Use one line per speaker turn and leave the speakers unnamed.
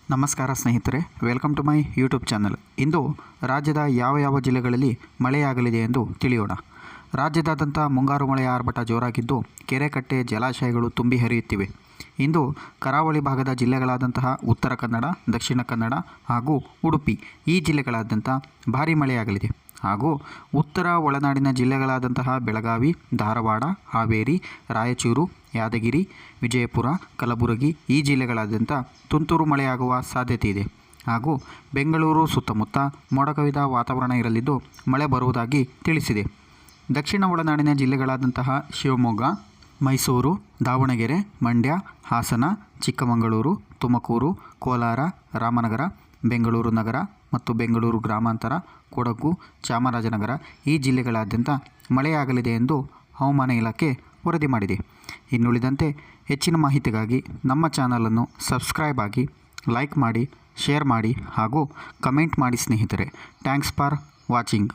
ನಮಸ್ಕಾರ ಸ್ನೇಹಿತರೆ, welcome to my YouTube channel. ಇಂದು ರಾಜ್ಯದ ಯಾವ ಜಿಲ್ಲೆಗಳಲ್ಲಿ ಮಳೆಯಾಗಲಿದೆ ಎಂದು ತಿಳಿಯೋಣ. ರಾಜ್ಯದಾದ್ಯಂತ ಮುಂಗಾರು ಮಳೆಯ ಆರ್ಭಟ ಜೋರಾಗಿದ್ದು, ಕೆರೆ ಕಟ್ಟೆ ಜಲಾಶಯಗಳು ತುಂಬಿ ಹರಿಯುತ್ತಿವೆ. ಇಂದು ಕರಾವಳಿ ಭಾಗದ ಜಿಲ್ಲೆಗಳಾದಂತಹ ಉತ್ತರ ಕನ್ನಡ, ದಕ್ಷಿಣ ಕನ್ನಡ ಹಾಗೂ ಉಡುಪಿ ಈ ಜಿಲ್ಲೆಗಳಾದ್ಯಂತ ಭಾರೀ ಮಳೆಯಾಗಲಿದೆ. ಹಾಗೂ ಉತ್ತರ ಒಳನಾಡಿನ ಜಿಲ್ಲೆಗಳಾದಂತಹ ಬೆಳಗಾವಿ, ಧಾರವಾಡ, ಹಾವೇರಿ, ರಾಯಚೂರು, ಯಾದಗಿರಿ, ವಿಜಯಪುರ, ಕಲಬುರಗಿ ಈ ಜಿಲ್ಲೆಗಳಾದ್ಯಂತ ತುಂತುರು ಮಳೆಯಾಗುವ ಸಾಧ್ಯತೆ ಇದೆ. ಹಾಗೂ ಬೆಂಗಳೂರು ಸುತ್ತಮುತ್ತ ಮೋಡ ಕವಿದ ವಾತಾವರಣ ಇರಲಿದ್ದು ಮಳೆ ಬರುವುದಾಗಿ ತಿಳಿಸಿದೆ. ದಕ್ಷಿಣ ಒಳನಾಡಿನ ಜಿಲ್ಲೆಗಳಾದಂತಹ ಶಿವಮೊಗ್ಗ, ಮೈಸೂರು, ದಾವಣಗೆರೆ, ಮಂಡ್ಯ, ಹಾಸನ, ಚಿಕ್ಕಮಗಳೂರು, ತುಮಕೂರು, ಕೋಲಾರ, ರಾಮನಗರ, ಬೆಂಗಳೂರು ನಗರ ಮತ್ತು ಬೆಂಗಳೂರು ಗ್ರಾಮಾಂತರ, ಕೊಡಗು, ಚಾಮರಾಜನಗರ ಈ ಜಿಲ್ಲೆಗಳಾದ್ಯಂತ ಮಳೆಯಾಗಲಿದೆ ಎಂದು ಹವಾಮಾನ ಇಲಾಖೆ ವರದಿ ಮಾಡಿದೆ. ಇನ್ನುಳಿದಂತೆ ಹೆಚ್ಚಿನ ಮಾಹಿತಿಗಾಗಿ ನಮ್ಮ ಚಾನಲನ್ನು ಸಬ್ಸ್ಕ್ರೈಬ್ ಆಗಿ, ಲೈಕ್ ಮಾಡಿ, ಶೇರ್ ಮಾಡಿ ಹಾಗೂ ಕಮೆಂಟ್ ಮಾಡಿ ಸ್ನೇಹಿತರೆ. Thanks for watching.